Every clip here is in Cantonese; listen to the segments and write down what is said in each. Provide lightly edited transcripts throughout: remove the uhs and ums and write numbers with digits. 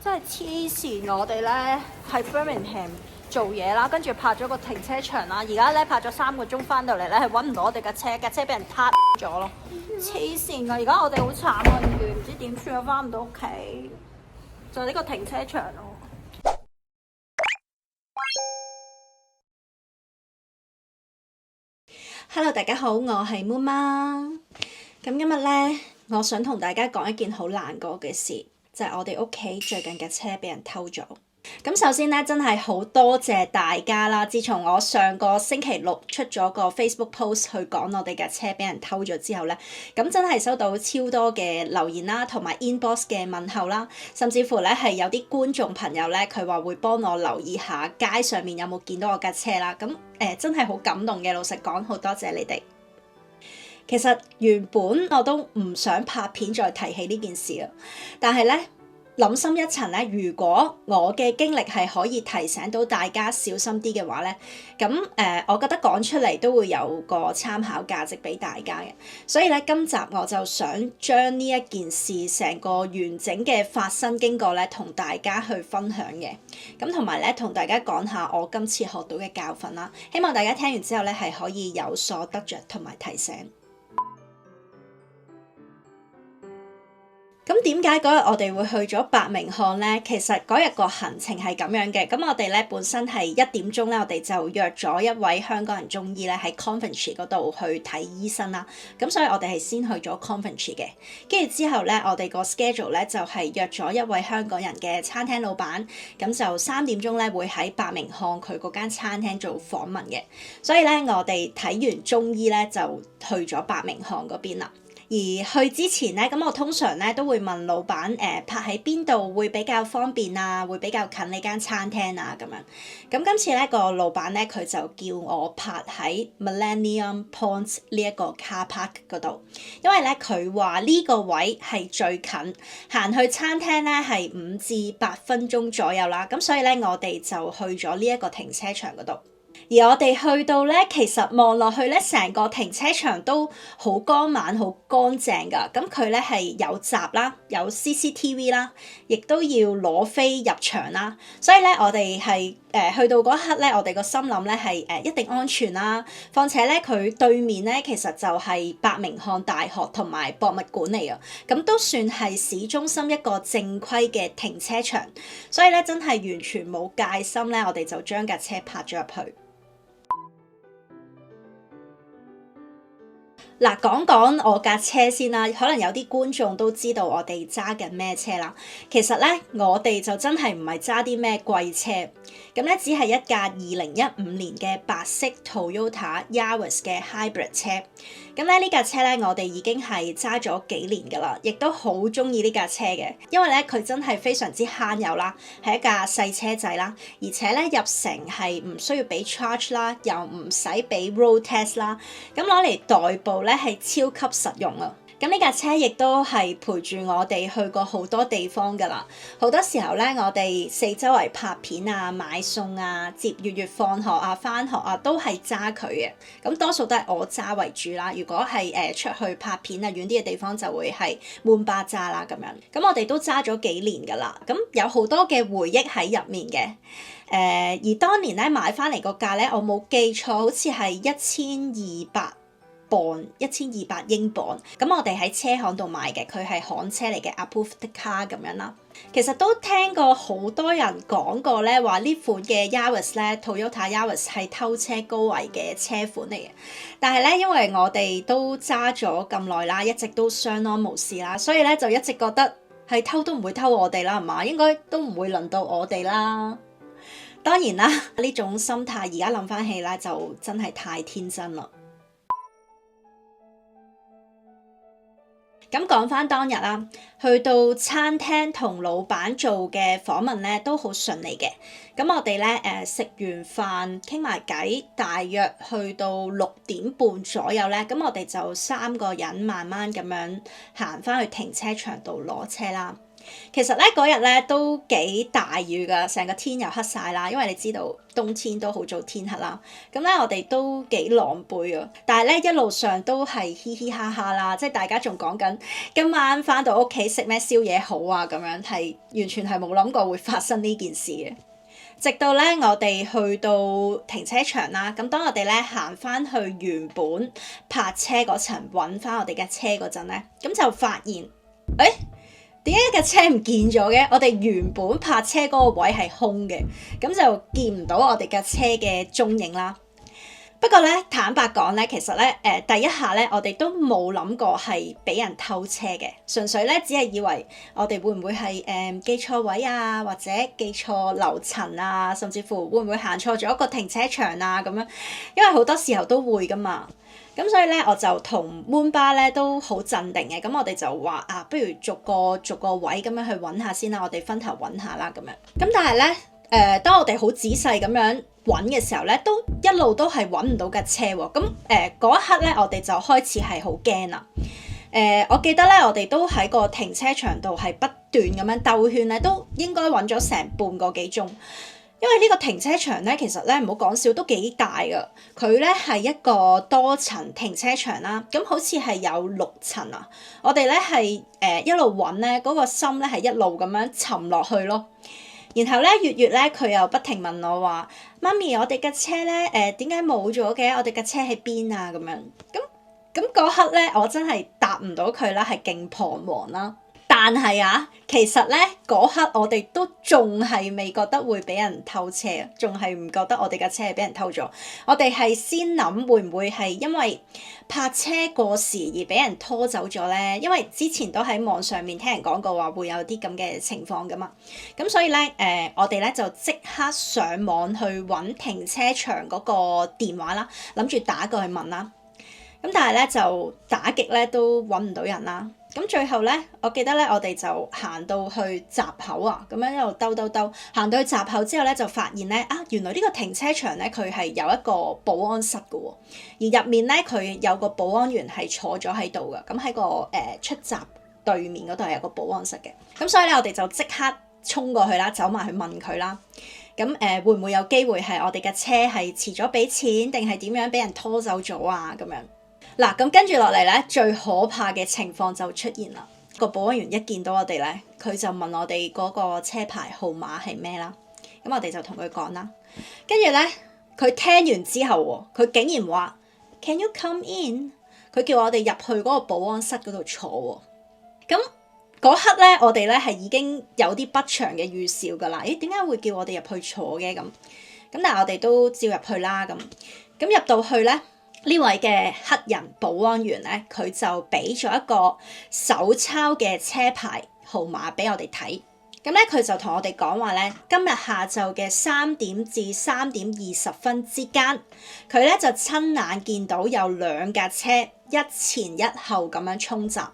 真係黐線！我哋咧喺 Birmingham 做嘢啦，跟住拍咗個停車場啦，而家咧拍咗3個鐘翻到嚟咧，係揾唔到我哋架車，架車俾人撻咗咯，黐線㗎！而家我哋好慘啊，唔知點算啊，翻唔到屋企，就係呢個停車場咯。Hello， 大家好，我係 Moon 媽。咁今日咧，我想同大家講一件好難過嘅事。就係我哋屋企最近嘅車俾人偷咗。咁首先咧，真係好多謝大家啦！自從我上個星期六出咗個 Facebook post 去講我哋嘅車俾人偷咗之後咧，咁真係收到超多嘅留言啦，同埋 inbox 嘅問候啦，甚至乎咧係有啲觀眾朋友咧，佢話會幫我留意下街上面有冇見到我架車啦。咁真係好感動嘅，老實講，好多謝你哋。其實原本我都唔想拍片再提起呢件事啊，但係咧諗深一層咧，如果我嘅經歷係可以提醒到大家小心啲嘅話咧，咁我覺得講出嚟都會有個參考價值俾大家嘅。所以咧，今集我就想將呢一件事成個完整嘅發生經過咧，同大家去分享嘅。咁同埋咧，同大家講下我今次學到嘅教訓啦。希望大家聽完之後咧，係可以有所得着同埋提醒。咁點解嗰日我哋會去咗伯明翰咧？其實嗰日個行程係咁樣嘅。咁我哋咧本身係1點鐘咧，我哋就約咗一位香港人中醫咧喺 Coventry 嗰度去睇醫生啦。咁所以我哋係先去咗 Coventry 嘅，跟住之後咧，我哋個 schedule 咧就係約咗一位香港人嘅餐廳老闆，咁就3點鐘咧會喺伯明翰佢嗰間餐廳做訪問嘅。所以咧，我哋睇完中醫咧就去咗伯明翰嗰邊啦。而去之前咧，咁我通常咧都會問老闆泊喺邊度會比較方便啊，會比較近呢間餐廳啊咁樣。咁今次咧個老闆咧佢就叫我泊喺 Millennium Point 呢一個 car park 嗰度，因為咧佢話呢個位係最近，行去餐廳咧係5至8分鐘左右啦。咁所以咧我哋就去咗呢一個停車場嗰度。而我哋去到咧，其實望落去咧，成個停車場都好光猛、好乾淨㗎。咁佢咧係有閘啦，有 CCTV 啦，亦都要攞飛入場啦。所以咧，我哋係去到嗰刻咧，我哋個心諗咧係一定安全啦。況且咧，佢對面咧其實就係伯明翰大學同埋博物館嚟㗎，咁都算係市中心一個正規嘅停車場。所以咧，真係完全冇戒心咧，我哋就將架車泊咗入去。嗱，講講我架車先啦，可能有啲觀眾都知道我哋揸緊咩車啦。其實咧，我哋就真係唔係揸啲咩貴車，咁咧只係一架2015年嘅白色 Toyota Yaris 嘅 Hybrid 車。咁咧呢架車咧，我哋已經係揸咗幾年㗎啦，亦都好中意呢架車嘅，因為咧佢真係非常之慳油啦，係一架細車仔啦，而且咧入城係唔需要俾 charge 啦，又唔使俾 road test 啦，咁攞嚟代步咧係超級實用啊！咁呢架車亦都係陪住我哋去過好多地方㗎啦，好多時候咧我哋四周圍拍片啊、買餸啊、接月月放學啊、返學啊，都係揸佢嘅。咁多數都係我揸為主啦。如果係出去拍片啊、遠啲嘅地方就會係悶巴揸啦咁樣。咁我哋都揸咗幾年㗎啦，咁有好多嘅回憶喺入面嘅。而當年咧買翻嚟個價咧，我冇記錯，好似係1200磅，1200英鎊。咁我哋喺車行度買嘅，佢係行車嚟嘅 approved car 咁樣啦。其實都聽過好多人講過咧，話呢款嘅 Yaris 咧 Toyota Yaris 係偷車高危嘅車款嚟嘅。但係咧，因為我哋都揸咗咁耐啦，一直都相安無事啦，所以咧就一直覺得係偷都唔會偷我哋啦，係嘛？應該都唔會輪到我哋啦。當然啦，呢種心態而家諗翻起咧，就真係太天真啦。咁講翻當日啦，去到餐廳同老闆做嘅訪問咧都好順利嘅。咁我哋咧食完飯傾埋偈，大約去到6點半左右咧，咁我哋就3個人慢慢咁樣行翻去停車場度攞車啦。其實咧嗰日咧都幾大雨㗎，成個天又黑晒啦，因為你知道冬天都好早天黑啦。咁咧我哋都幾狼狽啊，但係咧一路上都係嘻嘻哈哈啦，即係大家仲講緊今晚返到屋企食咩宵夜好啊，咁樣係完全係冇諗過會發生呢件事嘅。直到咧我哋去到停車場啦，咁當我哋咧行翻去原本泊車嗰層揾翻我哋架車嗰陣咧，咁就發現，點解架車唔見咗嘅？我哋原本泊車嗰個位係空嘅，咁就見唔到我哋架車嘅蹤影啦。不過咧，坦白講咧，其實咧，第一下咧，我哋都冇諗過係俾人偷車嘅，純粹咧只係以為我哋會唔會係記錯位啊，或者記錯樓層啊，甚至乎會唔會行錯咗一個停車場啊咁樣，因為好多時候都會噶嘛。咁所以咧，我就同 Moon Bar 咧都好鎮定嘅，咁我哋就話啊，不如逐個位咁樣去揾下先啦，我哋分頭揾下啦咁樣。咁但係咧，當我哋好仔細咁樣揾嘅時候咧，都一路都係揾唔到架車喎。咁嗰一刻咧，我哋就開始係好驚啦。我記得咧，我哋都喺個停車場度係不斷咁樣兜圈咧，都應該揾咗成半個幾鐘。因為呢個停車場咧，其實咧唔好講笑都幾大㗎，佢咧係一個多層停車場啦，咁好似係有6層啊。我哋咧係一路揾咧，嗰個心咧係一路咁樣沉落去咯。然後咧月咧佢又不停問我話：媽咪，我哋架車咧點解冇咗嘅？我哋架車喺邊啊？咁樣咁嗰刻咧，我真係答唔到佢啦，係勁彷徨啦。但係啊，其實咧嗰刻我哋都仲係未覺得會俾人偷車，仲係唔覺得我哋架車係俾人偷咗。我哋係先諗會唔會係因為泊車過時而俾人拖走咗咧？因為之前都喺網上面聽人講過話會有啲咁嘅情況噶嘛。咁所以咧我哋咧就即刻上網去揾停車場嗰個電話啦，諗住打過去問啦。咁但係咧就打極咧都揾唔到人啦。咁最後咧，我記得咧，我哋就行到去閘口啊，咁樣一路兜，行到去閘口之後咧，就發現咧原來呢個停車場咧，佢係有一個保安室嘅喎，而入面咧佢有個保安員係坐咗喺度嘅，咁喺個出閘對面嗰度係有個保安室嘅，咁所以咧我哋就即刻衝過去啦，走埋去問佢啦，咁會唔會有機會係我哋嘅車係遲咗俾錢，定係點樣俾人拖走咗啊？咁樣。嗱，咁跟住落嚟咧，最可怕嘅情況就出現啦。個保安員一見到我哋咧，佢就問我哋嗰個車牌號碼係咩啦。咁我哋就同佢講啦。跟住咧，佢聽完之後喎，佢竟然話 Can you come in？ 佢叫我哋入去嗰個保安室嗰度坐喎。咁嗰刻咧，我哋咧係已經有啲不祥嘅預兆㗎啦。點解會叫我哋入去坐嘅咁？但係我哋都照入去啦。咁入到去咧。呢位嘅黑人保安員咧，佢就俾咗一個手抄嘅車牌號碼俾我哋睇。咁咧，佢就同我哋講話咧，今日下晝嘅3點至3點20分之間，佢咧就親眼見到有2架車一前一後咁樣衝閘。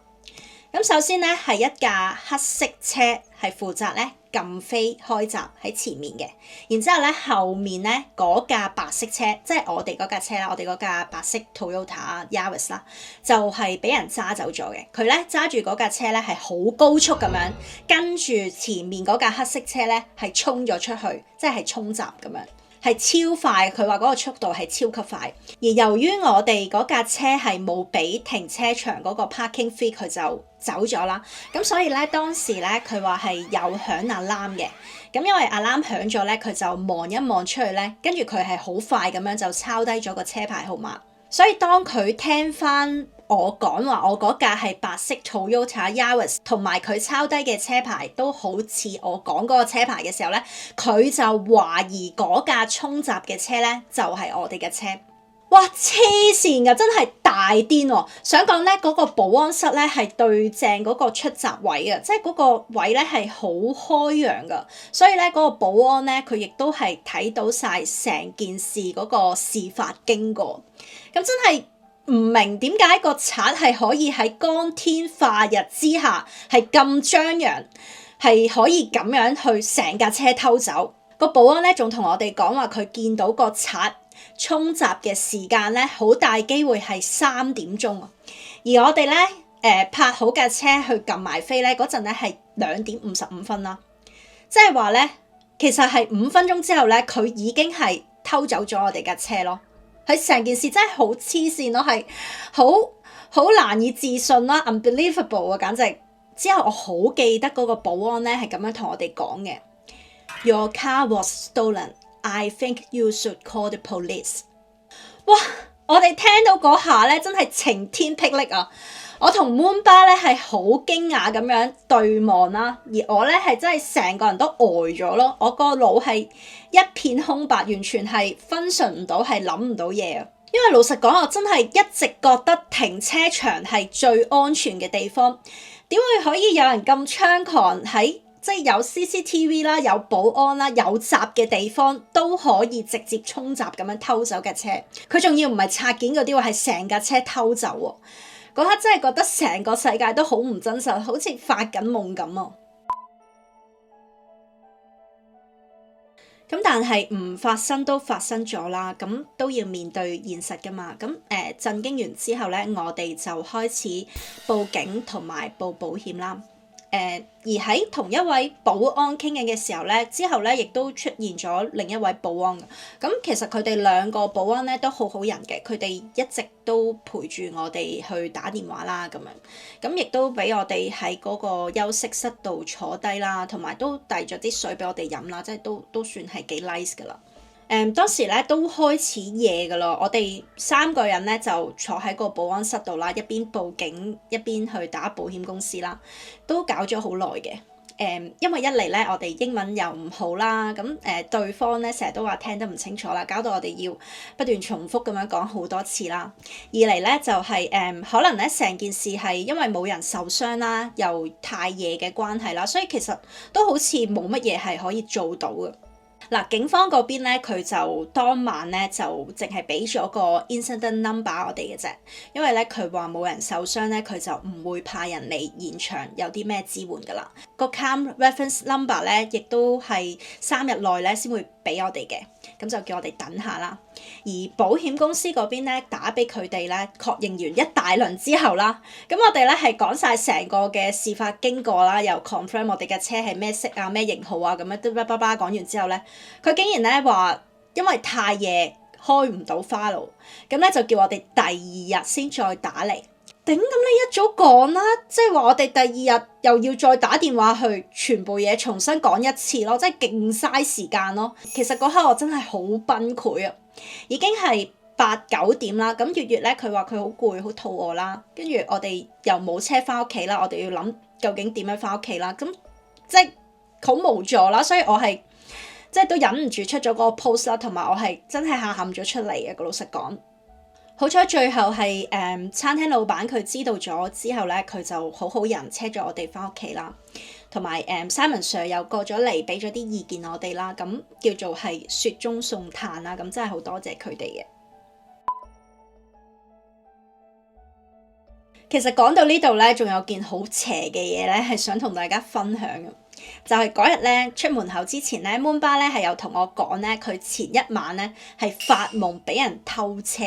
咁首先咧係一架黑色車係負責咧撳飛開閘喺前面嘅，然之後咧後面咧嗰架白色車，即係我哋嗰架車啦，我哋嗰架白色 Toyota Yaris 啦，就係俾人揸走咗嘅。佢咧揸住嗰架車咧係好高速咁樣，跟住前面嗰架黑色車咧係衝咗出去，即係衝閘咁樣。係超快，佢話嗰個速度係超級快。而由於我哋嗰架車係冇俾停車場嗰個 parking fee，佢就走咗啦。咁所以咧當時咧佢話係有響 alarm 嘅。咁因為 alarm 響咗咧，佢就望一望出去咧，跟住佢係好快咁樣就抄低咗個車牌號碼。所以當佢聽翻我講話，我嗰架係白色 Toyota Yaris， 同埋佢抄低嘅車牌都好似我講嗰個車牌嘅時候咧，佢就懷疑嗰架衝閘嘅車咧就係我哋嘅車。哇！黐線㗎，真係大癲喎！想講咧，嗰個保安室咧係對正嗰個出閘位嘅，即係嗰個位咧係好開揚㗎，所以咧嗰個保安咧佢亦都係睇到晒成件事嗰個事發經過。咁真係唔明點解個賊係可以喺光天化日之下係咁張揚，係可以咁樣去成架車偷走。個保安咧仲同我哋講話，佢見到個賊衝閘嘅時間咧，好大機會係3點鐘啊！而我哋咧泊好架車去撳埋飛咧，嗰陣咧係2:55啦，即係話咧其實係5分鐘之後咧，佢已經係偷走咗我哋架車咯。佢成件事真係好黐線咯，係好難以置信啦 ，unbelievable 啊，簡直！之後我好記得嗰個保安咧係咁樣同我哋講嘅 ：Your car was stolen. I think you should call the police。哇！我哋聽到嗰下咧真係晴天霹靂啊！我同 Moon 爸咧係好驚訝咁樣對望啦，而我咧係真係成個人都呆咗咯，我個腦係一片空白，完全係分神唔到，係諗唔到嘢啊！因為老實講，我真係一直覺得停車場係最安全嘅地方，點會可以有人咁猖狂喺即係有 CCTV 啦、有保安啦、有閘嘅地方都可以直接衝閘咁樣偷走架車？佢仲要唔係拆件嗰啲喎，係成架車偷走喎！嗰刻真係覺得成個世界都好唔真實，好似發緊夢咁啊！咁但係唔發生都發生咗啦，咁都要面對現實噶嘛。咁震驚完之後咧，我哋就開始報警同埋報保險啦。而喺同一位保安傾緊嘅時候咧，之後咧亦都出現咗另一位保安。咁其實佢哋兩個保安咧都好好人嘅，佢哋一直都陪住我哋去打電話啦，咁樣。咁亦都俾我哋喺嗰個休息室度坐低啦，同埋都遞咗啲水俾我哋飲啦，即係都算係幾 nice 噶啦。當時咧都開始夜噶啦，我哋3個人咧就坐喺個保安室度啦，一邊報警一邊去打保險公司啦，都搞咗好耐嘅。因為一嚟咧我哋英文又唔好啦，咁對方咧成日都話聽得唔清楚啦，搞到我哋要不斷重複咁樣講好多次啦。二嚟咧就係可能咧成件事係因為冇人受傷啦，又太夜嘅關係啦，所以其實都好似冇乜嘢係可以做到嘅。嗱，警方嗰邊咧，佢就當晚咧就淨係俾咗個 incident number 我哋嘅啫，因為咧佢話冇人受傷咧，佢就唔會派人嚟現場有啲咩支援噶啦。個 cam reference number 咧，亦都係3日內咧先會俾我哋嘅，咁就叫我哋等下啦。而保險公司嗰邊咧打俾佢哋咧，確認完一大輪之後啦，咁我哋咧係講晒成個嘅事發經過啦，又 confirm 我哋嘅車係咩色啊、咩型號啊，咁樣嘟叭叭叭講完之後咧，佢竟然咧話因為太夜開唔到 file， 咁咧就叫我哋第2日先再打嚟。頂，咁你一早講啦，即係話我哋第2日又要再打電話去全部嘢重新講一次咯，即係勁嘥時間咯。其實嗰刻我真係好崩潰啊！已經係8、9點啦，咁月月咧佢話佢好攰好肚餓啦，跟住我哋又冇車翻屋企啦，我哋要諗究竟點樣翻屋企啦，咁即係好無助啦，所以我係即係都忍唔住出咗嗰個 post 啦，同埋我係真係喊咗出嚟嘅，個老實講。好彩最後係餐廳老闆佢知道咗之後咧，佢就好好人車咗我哋翻屋企啦，同埋Simon Sir 又過咗嚟俾咗啲意見我哋啦，咁叫做係雪中送炭啦，咁真係好多謝佢哋嘅。其實講到呢度咧，仲有件好邪嘅嘢咧，係想同大家分享嘅。就係嗰日咧出門口之前咧 Moon 爸咧係有同我講咧，佢前一晚咧係發夢俾人偷車，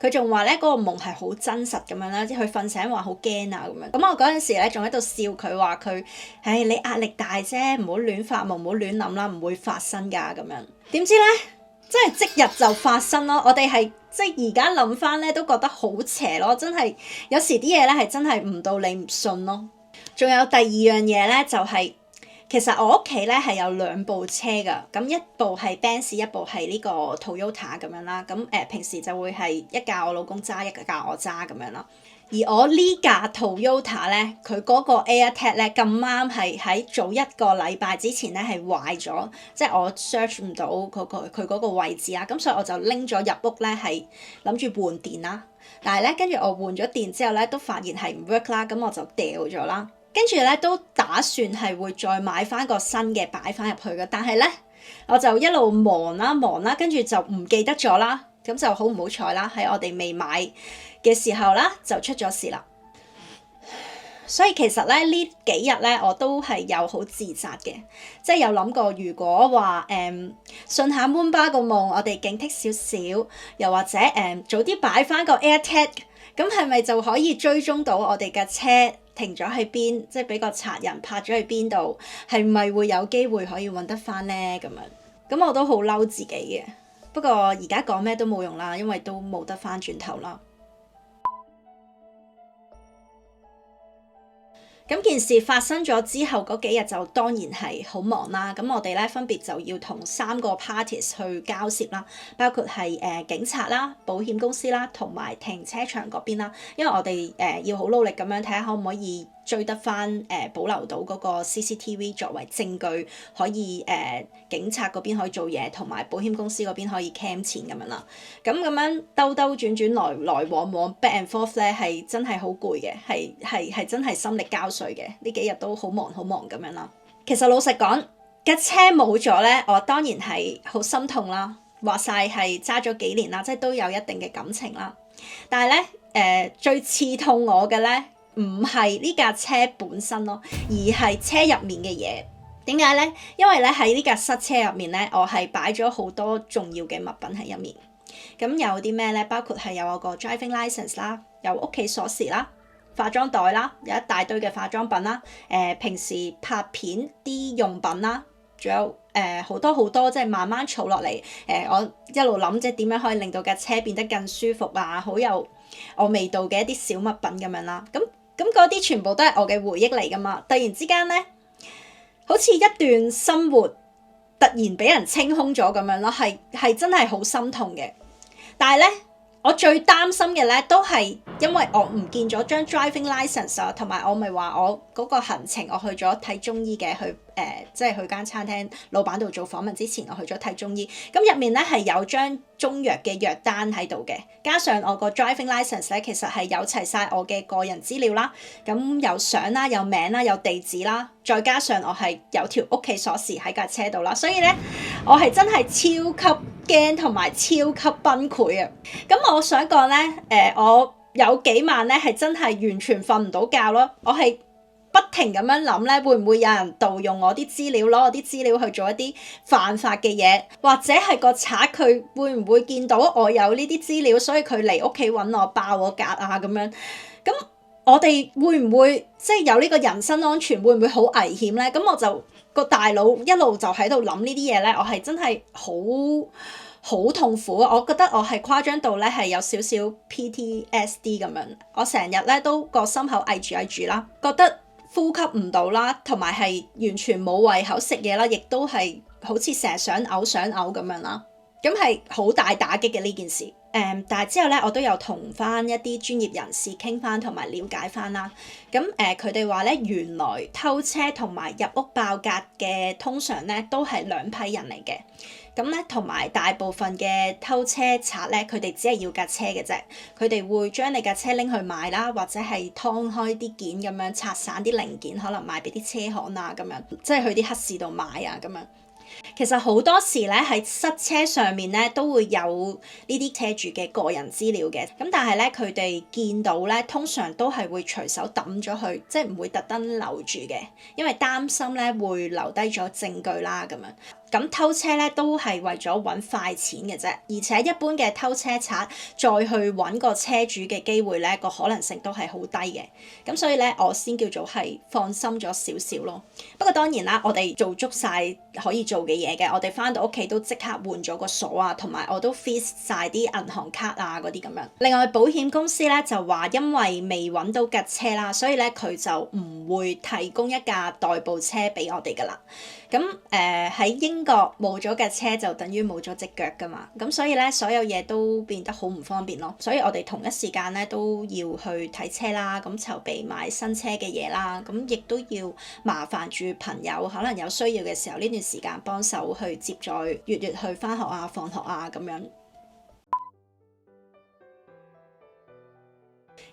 佢仲話咧嗰個夢係好真實咁樣啦，即係佢瞓醒話好驚啊咁樣。咁我嗰陣時咧仲喺度笑佢話佢，唉你壓力大啫，唔好亂發夢，唔好亂諗啦，唔會發生㗎咁樣。點知咧真係即日就發生咯！我哋係即係而家諗翻咧都覺得好邪咯，真係有時啲嘢咧係真係唔到你唔信咯。仲有第二樣嘢咧就係。其實我屋企咧係有2部車㗎，咁一部係 Benz， 一部係呢個 Toyota 咁樣啦。咁平時就會係一架我老公揸，一架我揸咁樣啦。而我呢架 Toyota 咧，佢嗰個 AirTag 咧咁啱係喺早1個禮拜之前咧係壞咗，即係我 search 唔到佢嗰個位置啦。咁所以我就拎咗入屋咧係諗住換電啦。但係咧跟住我換咗電之後咧都發現係唔 work 啦，咁我就掉咗啦。跟住咧都打算係會再買翻個新嘅擺翻入去嘅，但係咧我就一路忙啦，跟住就唔記得咗啦，咁就好唔好彩啦，喺我哋未買嘅時候啦就出咗事啦。所以其實咧呢幾日咧我都係有好自責嘅，即係有諗過如果話信下 Moon 爸個夢，我哋警惕少少，又或者早啲擺翻個 AirTag。咁係咪就可以追蹤到我哋架車停咗喺邊，即係俾個賊人泊咗喺邊度，係咪會有機會可以揾得翻呢？咁樣，咁我都好嬲自己嘅。不過而家講咩都冇用啦，因為都冇得翻轉頭啦。咁件事發生咗之後嗰幾日就當然係好忙啦。咁我哋咧分別就要同3個 parties 去交涉啦，包括係警察啦、保險公司啦，同埋停車場嗰邊啦。因為我哋要好努力咁樣睇下可唔可以追得翻保留到嗰個 CCTV 作為證據，可以警察嗰邊可以做嘢，同埋保險公司嗰邊可以 claim 錢咁樣啦。咁樣兜兜轉轉來往往 back and forth 咧，係真係好攰嘅，係真係心力交瘁嘅。呢幾日都好忙咁樣啦。其實老實講，架車冇咗咧，我當然係好心痛啦。話晒係揸咗幾年啦，即係都有一定嘅感情啦。但係咧最刺痛我嘅咧，唔係呢架車本身咯，而係車入面嘅嘢。點解咧？因為咧喺呢架塞車入面咧，我係擺咗好多重要嘅物品喺入面。咁有啲咩咧？包括係有我個 driving license 啦，有屋企鎖匙啦，化妝袋啦，有一大堆嘅化妝品啦，平時拍片啲用品啦，仲有好多即係慢慢儲落嚟。我一路諗即係點樣可以令到架車變得更舒服啊，好有我味道嘅一啲小物品咁樣啦。咁嗰啲全部都係我嘅回憶嚟噶嘛。突然之間咧，好似一段生活突然俾人清空咗咁樣咯，係真係好心痛嘅。但係咧，我最擔心嘅咧都係因為我唔見咗張 driving license 啊，同埋我咪話我嗰個行程我去咗睇中醫嘅，即係去間餐廳老闆度做訪問之前，我去咗睇中醫。咁入面咧係有張中藥嘅藥單喺度嘅，加上我個 driving license 咧，其實係有齊晒我嘅個人資料啦，咁有相啦、有名啦、有地址啦，再加上我係有條屋企鎖匙喺架車度啦，所以咧我係真係超級驚同埋超級崩潰啊！咁我想講咧，我有幾晚咧係真係完全瞓唔到覺咯，我係不停咁樣諗咧，會唔會有人盜用我啲資料，攞我啲資料去做一啲犯法嘅嘢，或者係個賊佢會唔會見到我有呢啲資料，所以佢嚟屋企揾我爆我格啊咁樣。咁我哋會唔會即係有呢個人身安全會唔會好危險咧？咁我就個大腦一路就喺度諗呢啲嘢咧，我係真係好痛苦啊！我覺得我係誇張到咧係有少少 PTSD 咁樣，我成日咧都個心口翳住啦，覺得呼吸唔到啦，同埋係完全冇胃口食嘢啦，亦都係好似成日想嘔咁樣啦。咁係好大打擊嘅呢件事。但係之後咧，我都有同翻一啲專業人士傾翻同埋了解翻啦。咁佢哋話咧，原來偷車同埋入屋爆格嘅通常咧都係兩批人嚟嘅。咁咧同埋大部分嘅偷車賊咧，佢哋只係要架車嘅啫，佢哋會將你架車拎去賣啦，或者係劏開啲件咁樣拆散啲零件，可能賣俾啲車行啊咁樣，即係去啲黑市度賣啊咁樣。其實好多時咧喺塞車上面咧都會有呢啲車主嘅個人資料嘅，咁但係咧佢哋見到咧通常都係會隨手抌咗去，即係唔會特登留住嘅，因為擔心咧會留低咗證據啦咁樣。咁偷車咧都係為咗揾快錢嘅啫，而且一般嘅偷車賊再去揾個車主嘅機會咧個可能性都係好低嘅，咁所以咧我先叫做係放心咗少少咯。不過當然啦，我哋做足晒可以做嘅嘢嘅，我哋翻到屋企都即刻換咗個鎖啊，同埋我都 freeze 晒啲銀行卡啊嗰啲咁樣。另外保險公司咧就話因為未揾到架車啦，所以咧佢就唔會提供一架代步車俾我哋噶啦。咁喺英國冇咗架車就等於冇咗隻腳噶嘛，咁所以咧所有嘢都變得好唔方便咯。所以我哋同一時間咧都要去睇車啦，咁籌備買新車嘅嘢啦，咁亦都要麻煩住朋友，可能有需要嘅時候呢段時間幫手去接載月去返學啊、放學啊咁樣。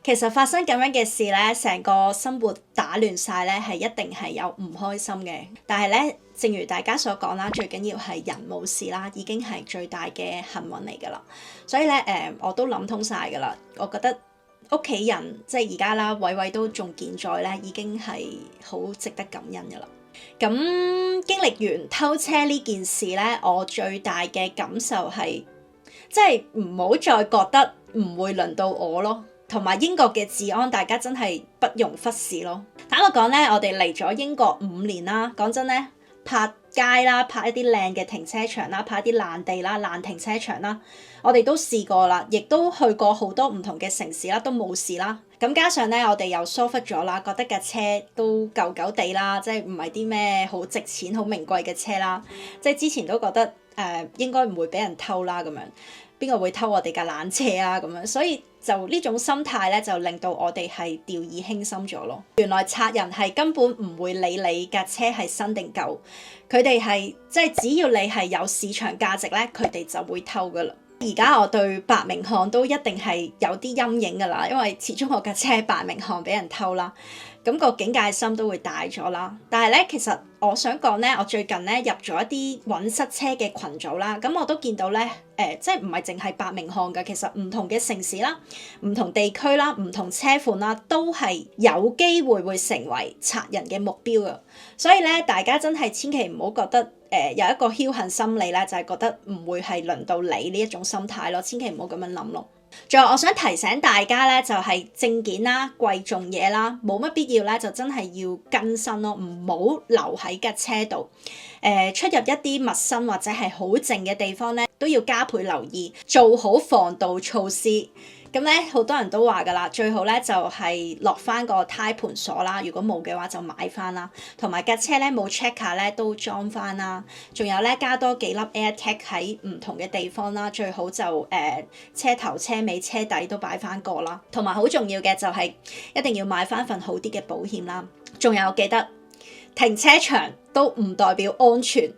其實發生咁樣嘅事咧，成個生活打亂晒咧，係一定係有唔開心嘅。但係咧，正如大家所講啦，最緊要係人冇事啦，已經係最大嘅幸運嚟㗎啦。所以咧，我都諗通晒㗎啦。我覺得屋企人即係而家啦，位位都仲健在咧，已經係好值得感恩㗎啦。咁經歷完偷車呢件事咧，我最大嘅感受係，即係唔好再覺得唔會輪到我咯。同埋英國嘅治安，大家真係不容忽視咯。坦白講咧，我哋嚟咗英國5年啦，講真咧，拍街啦，拍一啲靚嘅停車場啦，拍一啲爛地啦、爛停車場啦，我哋都試過啦，亦都去過好多唔同嘅城市啦，都冇事啦。咁加上咧，我哋又疏忽咗啦，覺得架車都舊舊地啦，即係唔係啲咩好值錢、好名貴嘅車啦。即係之前都覺得應該唔會俾人偷啦咁樣。邊個會偷我哋架爛車啊？咁樣，所以就呢種心態咧，就令到我哋係掉以輕心咗咯。原來賊人係根本唔會理你架車係新定舊，佢哋係即係只要你係有市場價值咧，佢哋就會偷噶啦。而家我對伯明翰都一定係有啲陰影噶啦，因為始終我架車喺伯明翰俾人偷啦。咁個警戒心都會大咗啦，但係咧，其實我想講咧，我最近咧入咗一啲揾塞車嘅群組啦，咁我都見到咧，即係唔係淨係伯明翰㗎，其實唔同嘅城市啦、唔同地區啦、唔同車款啦，都係有機會成為賊人嘅目標㗎，所以咧，大家真係千祈唔好覺得有一個僥倖心理咧，就係覺得唔會係輪到你呢一種心態咯，千祈唔好咁樣諗咯。仲有我想提醒大家咧，就係證件啦、貴重嘢啦，冇乜必要咧，就真係要更新咯，唔好留喺架車度。出入一啲陌生或者係好靜嘅地方咧，都要加倍留意，做好防盜措施。咁咧，好多人都話㗎啦，最好咧就係落翻個胎盤鎖啦。如果冇嘅話，就買翻啦。同埋架車咧冇 checker 咧都裝翻啦。仲有咧加多幾粒 AirTag 喺唔同嘅地方啦。最好就車頭、車尾、車底都擺翻個啦。同埋好重要嘅就係一定要買翻份好啲嘅保險啦。仲有記得停車場都唔代表安全，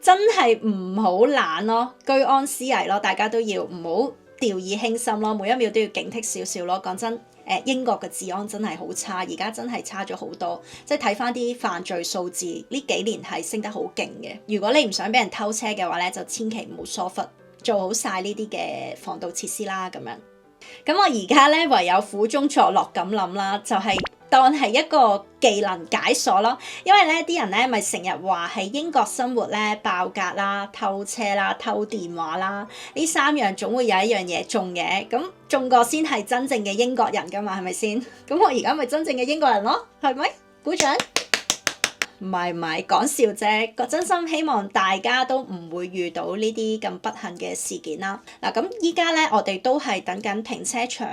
真係唔好懶咯，居安思危咯，大家都要唔好掉以輕心咯，每一秒都要警惕少少咯。講真，英國嘅治安真係好差，而家真係差咗好多。即係睇翻啲犯罪數字，呢幾年係升得好勁嘅。如果你唔想俾人偷車嘅話咧，就千祈唔好疏忽，做好晒呢啲嘅防盜設施啦。咁樣，咁我而家咧唯有苦中作樂咁諗啦，就係當係一個技能解鎖咯，因為咧啲人咧咪成日話喺英國生活咧爆格啦、偷車啦、偷電話啦，呢3樣總會有一樣嘢中嘅，咁中過先係真正嘅英國人噶嘛，係咪先？咁我而家咪真正嘅英國人咯，係咪？鼓掌！唔係講笑啫，個真心希望大家都唔會遇到呢啲咁不幸嘅事件啦。嗱，咁依家咧我哋都係等緊停車場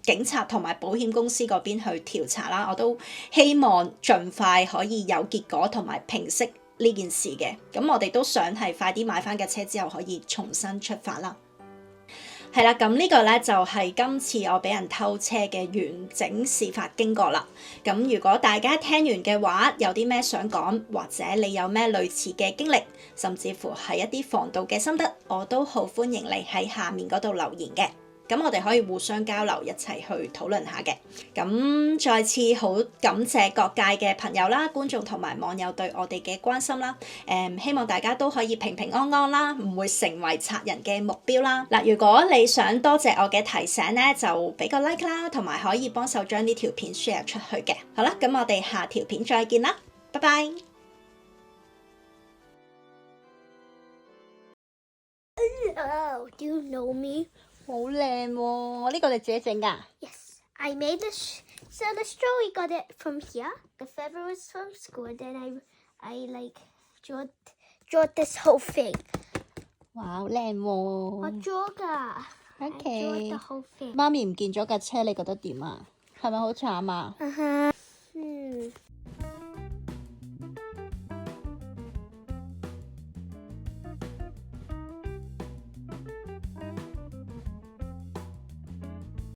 警察同埋保險公司嗰邊去調查啦。我都希望盡快可以有結果同埋平息呢件事嘅。咁我哋都想係快啲買翻架車之後可以重新出發啦。係啦，咁呢個咧就係今次我俾人偷車嘅完整事發經過啦。咁如果大家聽完嘅話，有啲咩想講，或者你有咩類似嘅經歷，甚至乎係一啲防盜嘅心得，我都好歡迎你喺下面嗰度留言嘅。咁我哋可以互相交流，一齊去討論下嘅。咁再次好感謝各界嘅朋友啦、觀眾同埋網友對我哋嘅關心啦。希望大家都可以平平安安啦，唔會成為賊人嘅目標啦。嗱，如果你想多謝我嘅提醒咧，就俾個 like 啦，同埋可以幫手將呢條片 share 出去嘅。好啦，咁我哋下條片再見啦，拜拜。Oh, do you know me? 好靚喎！呢個你自己整㗎？ Yes, I made this. So the story got it from here. The feather was from school. And then I like draw this whole thing. 哇，好靚喎！我 draw 㗎。I drew the whole thing. 媽咪唔見咗架車，你覺得點啊？係咪好慘啊？